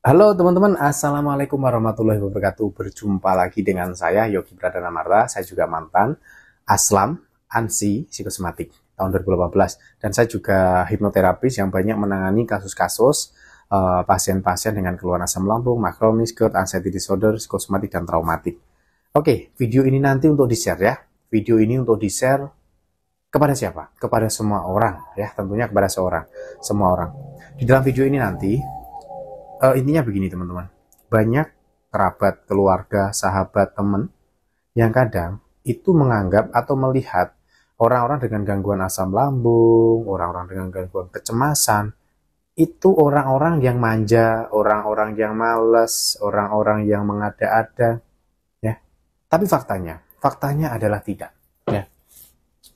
Halo teman-teman, Assalamualaikum warahmatullahi wabarakatuh. Berjumpa lagi dengan saya, Yogi Pradana Marta. Saya juga mantan Aslam, ANSI, psikosomatik tahun 2018. Dan saya juga hipnoterapis yang banyak menangani kasus-kasus pasien-pasien dengan keluhan asam lambung, makronis, GERD, anxiety disorder, psikosomatik, dan traumatik. Oke, video ini nanti untuk di-share ya. Video ini untuk di-share kepada siapa? Kepada semua orang ya, tentunya kepada semua orang. Di dalam video ini nanti intinya begini teman-teman, banyak kerabat, keluarga, sahabat, teman yang kadang itu menganggap atau melihat orang-orang dengan gangguan asam lambung, orang-orang dengan gangguan kecemasan, itu orang-orang yang manja, orang-orang yang malas, orang-orang yang mengada-ada, ya. Tapi faktanya adalah tidak, ya.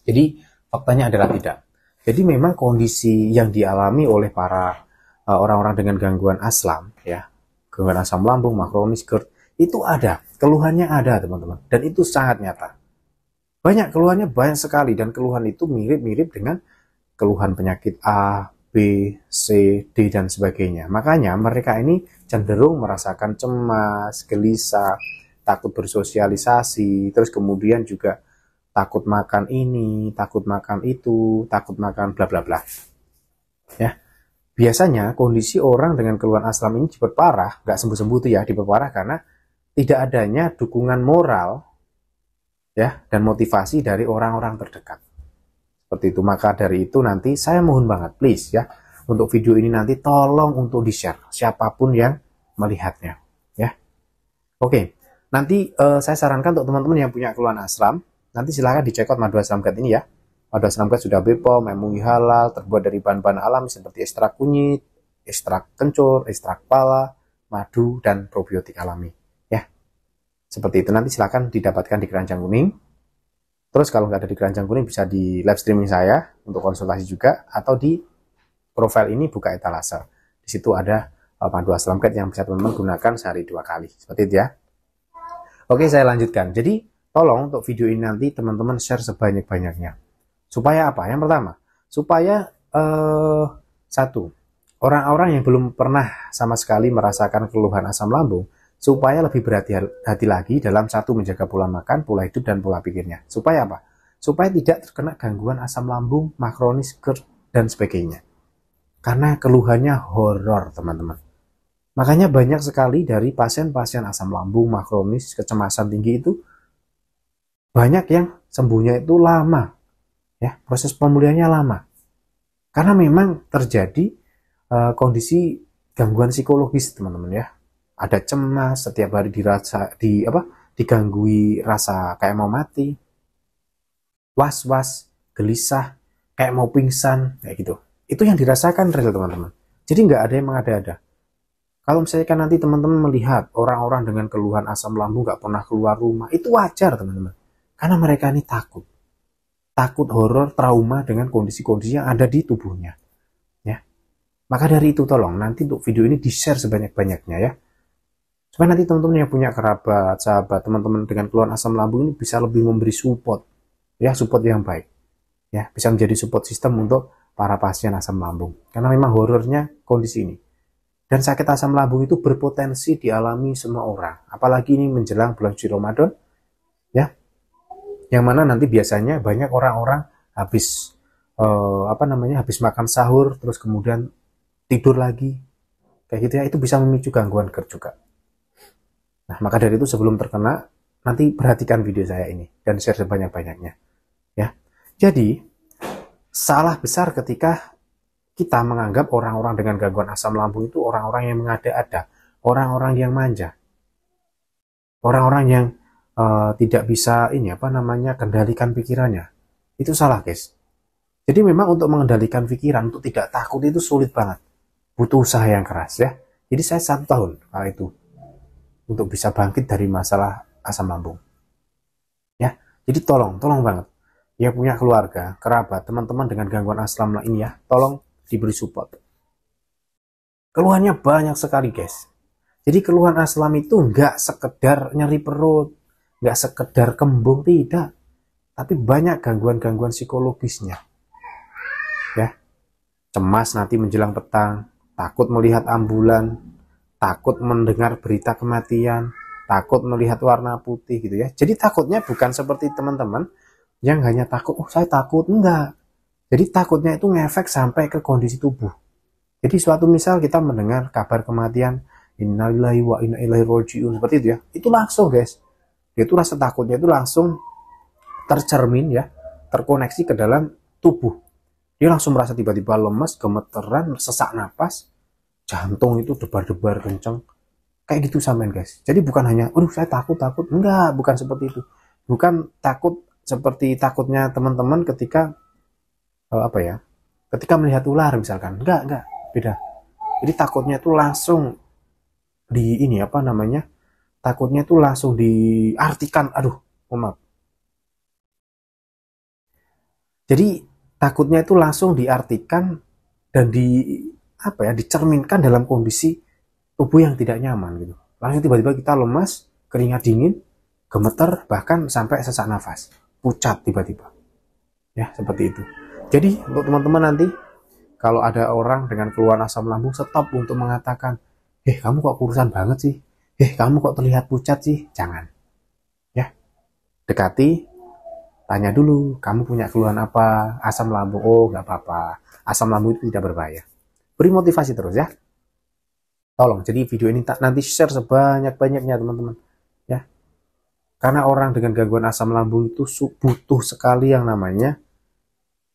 Jadi faktanya adalah tidak. Jadi memang kondisi yang dialami oleh para orang-orang dengan gangguan asam, ya, gangguan asam lambung, makronis, GERD, itu ada, keluhannya ada teman-teman, dan itu sangat nyata. Banyak keluhannya banyak sekali, dan keluhan itu mirip-mirip dengan keluhan penyakit A, B, C, D, dan sebagainya. Makanya mereka ini cenderung merasakan cemas, gelisah, takut bersosialisasi, terus kemudian juga takut makan ini, takut makan itu, takut makan bla bla bla. Ya, biasanya kondisi orang dengan keluhan asam ini diperparah, nggak sembuh-sembuh tuh ya, diperparah karena tidak adanya dukungan moral ya dan motivasi dari orang-orang terdekat. Seperti itu. Maka dari itu nanti saya mohon banget please ya, untuk video ini nanti tolong untuk di-share siapapun yang melihatnya ya. Oke. Nanti saya sarankan untuk teman-teman yang punya keluhan asam, nanti silakan dicek out madu asam guard ini ya. Madu asam guard sudah BPOM, MUI halal, terbuat dari bahan-bahan alami seperti ekstrak kunyit, ekstrak kencur, ekstrak pala, madu, dan probiotik alami. Ya, seperti itu. Nanti silakan didapatkan di keranjang kuning. Terus kalau nggak ada di keranjang kuning bisa di live streaming saya untuk konsultasi juga, atau di profile ini buka etalase. Di situ ada madu asam guard yang bisa teman-teman gunakan sehari 2 kali. Seperti itu ya. Oke, saya lanjutkan. Jadi, tolong untuk video ini nanti teman-teman share sebanyak-banyaknya. Supaya apa? Yang pertama, supaya satu, orang-orang yang belum pernah sama sekali merasakan keluhan asam lambung, supaya lebih berhati-hati lagi dalam satu menjaga pola makan, pola hidup, dan pola pikirnya. Supaya apa? Supaya tidak terkena gangguan asam lambung, makronis, GERD, dan sebagainya. Karena keluhannya horor, teman-teman. Makanya banyak sekali dari pasien-pasien asam lambung, makronis, kecemasan tinggi itu banyak yang sembuhnya itu lama, ya, proses pemulihannya lama. Karena memang terjadi kondisi gangguan psikologis, teman-teman ya. Ada cemas, setiap hari diganggui rasa kayak mau mati, was-was, gelisah, kayak mau pingsan, kayak gitu. Itu yang dirasakan real, teman-teman. Jadi nggak ada yang mengada-ada. Kalau misalnya kan nanti teman-teman melihat orang-orang dengan keluhan asam lambung nggak pernah keluar rumah, itu wajar teman-teman. Karena mereka ini takut. Takut horor, trauma dengan kondisi-kondisi yang ada di tubuhnya. Ya. Maka dari itu tolong nanti untuk video ini di-share sebanyak-banyaknya ya. Supaya nanti teman-teman yang punya kerabat, sahabat, teman-teman dengan keluhan asam lambung ini bisa lebih memberi support. Ya, support yang baik. Ya, bisa menjadi support system untuk para pasien asam lambung. Karena memang horornya kondisi ini. Dan sakit asam lambung itu berpotensi dialami semua orang. Apalagi ini menjelang bulan suci Ramadan, ya, yang mana nanti biasanya banyak orang-orang habis habis makan sahur, terus kemudian tidur lagi, kayak gitu ya, itu bisa memicu gangguan GERD juga. Nah, maka dari itu sebelum terkena, nanti perhatikan video saya ini dan share sebanyak-banyaknya, ya. Jadi salah besar ketika kita menganggap orang-orang dengan gangguan asam lambung itu orang-orang yang mengada-ada, orang-orang yang manja, orang-orang yang tidak bisa kendalikan pikirannya. Itu salah, guys. Jadi memang untuk mengendalikan pikiran, untuk tidak takut itu sulit banget. Butuh usaha yang keras ya. Jadi saya 1 tahun kala itu untuk bisa bangkit dari masalah asam lambung. Ya, jadi tolong banget. Yang punya keluarga, kerabat, teman-teman dengan gangguan asam lambung ini ya, tolong diberi support. Keluhannya banyak sekali, guys. Jadi keluhan asam itu nggak sekedar nyeri perut, nggak sekedar kembung, tidak. Tapi banyak gangguan-gangguan psikologisnya. Ya, cemas nanti menjelang petang, takut melihat ambulan, takut mendengar berita kematian, takut melihat warna putih gitu ya. Jadi takutnya bukan seperti teman-teman yang hanya takut, oh saya takut, enggak. Jadi takutnya itu ngefek sampai ke kondisi tubuh. Jadi suatu misal kita mendengar kabar kematian, innalillahi wa inna ilaihi rajiun, seperti itu ya. Itu langsung guys. Itu rasa takutnya itu langsung tercermin ya, terkoneksi ke dalam tubuh. Dia langsung merasa tiba-tiba lemas, gemeteran, sesak napas, jantung itu debar-debar kenceng. Kayak gitu samain guys. Jadi bukan hanya, aduh saya takut, enggak, bukan seperti itu. Bukan takut seperti takutnya teman-teman ketika apa ya? Ketika melihat ular misalkan. Enggak, beda. Jadi takutnya itu langsung di ini apa namanya? Takutnya itu langsung diartikan, aduh, maaf. Jadi takutnya itu langsung diartikan dan apa ya, dicerminkan dalam kondisi tubuh yang tidak nyaman gitu. Langsung tiba-tiba kita lemas, keringat dingin, gemeter, bahkan sampai sesak nafas, pucat tiba-tiba. Ya, seperti itu. Jadi untuk teman-teman nanti kalau ada orang dengan keluhan asam lambung, stop untuk mengatakan, kamu kok kurusan banget sih? Kamu kok terlihat pucat sih? Jangan. Ya, dekati, tanya dulu, kamu punya keluhan apa? Asam lambung. Oh, nggak apa-apa. Asam lambung itu tidak berbahaya. Beri motivasi terus ya. Tolong, jadi video ini nanti share sebanyak-banyaknya teman-teman. Ya, karena orang dengan gangguan asam lambung itu butuh sekali yang namanya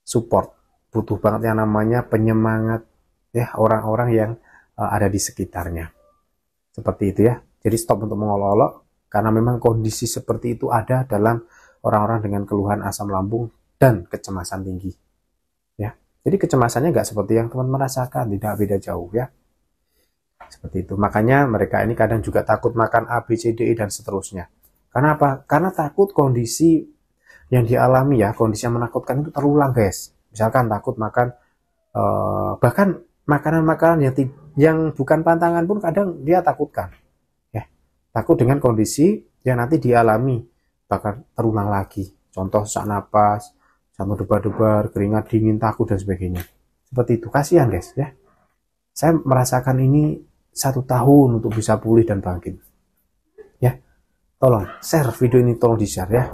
support. Butuh banget yang namanya penyemangat ya, orang-orang yang ada di sekitarnya. Seperti itu ya. Jadi stop untuk mengolok-olok, karena memang kondisi seperti itu ada dalam orang-orang dengan keluhan asam lambung dan kecemasan tinggi. Ya. Jadi kecemasannya nggak seperti yang teman-teman rasakan, tidak beda jauh ya. Seperti itu. Makanya mereka ini kadang juga takut makan A, B, C, D, E, dan seterusnya. Karena apa? Karena takut kondisi yang dialami ya, kondisi yang menakutkan itu terulang guys. Misalkan takut makan, bahkan makanan-makanan yang bukan pantangan pun kadang dia takutkan. Ya, takut dengan kondisi yang nanti dialami bakal terulang lagi. Contoh sesak napas, jantung debar-debar, keringat dingin, takut dan sebagainya. Seperti itu. Kasihan guys ya. Saya merasakan ini 1 tahun untuk bisa pulih dan bangkit. Ya, tolong share video ini, tolong di-share ya.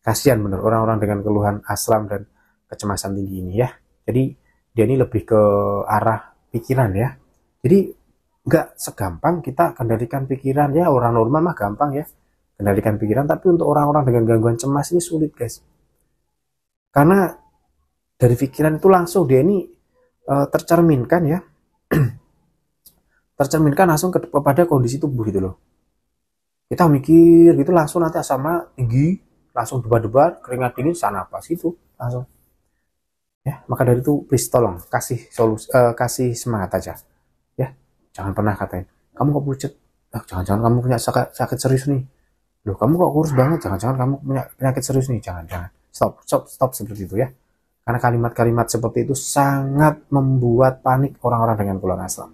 Kasihan bener orang-orang dengan keluhan asam dan kecemasan tinggi ini ya. Jadi dia ini lebih ke arah pikiran ya. Jadi nggak segampang kita kendalikan pikiran ya. Orang normal mah gampang ya kendalikan pikiran, tapi untuk orang-orang dengan gangguan cemas ini sulit guys. Karena dari pikiran itu langsung dia ini tercerminkan ya. Tercerminkan langsung kepada kondisi tubuh gitu loh. Kita mikir gitu langsung nanti asamnya tinggi, langsung debar-debar, keringat dingin, sesak napas gitu langsung. Ya, maka dari itu please tolong kasih solusi, kasih semangat aja. Ya, jangan pernah katain, kamu kok pucat? Jangan-jangan kamu punya sakit serius nih. Loh, kamu kok kurus banget? Jangan-jangan kamu punya penyakit serius nih. Jangan. Stop seperti itu ya. Karena kalimat-kalimat seperti itu sangat membuat panik orang-orang dengan keluhan asam.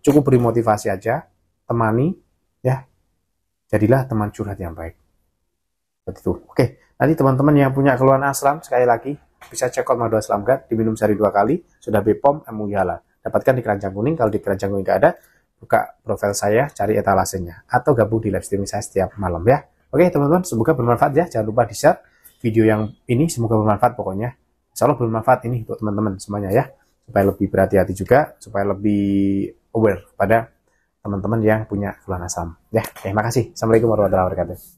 Cukup beri motivasi aja, temani, ya. Jadilah teman curhat yang baik. Seperti itu. Oke, nanti teman-teman yang punya keluhan asam, sekali lagi, bisa cek out Madu Aslam Guard, diminum sehari 2 kali, sudah BPOM, MUI halal. Dapatkan di keranjang kuning, kalau di keranjang kuning nggak ada, buka profil saya, cari etalasenya, atau gabung di live streaming saya setiap malam ya. Oke teman-teman, semoga bermanfaat ya, jangan lupa di-share video yang ini, semoga bermanfaat pokoknya. Insya Allah bermanfaat ini untuk teman-teman semuanya ya, supaya lebih berhati-hati juga, supaya lebih aware pada teman-teman yang punya keluhan asam. Ya, terima kasih. Assalamualaikum warahmatullahi wabarakatuh.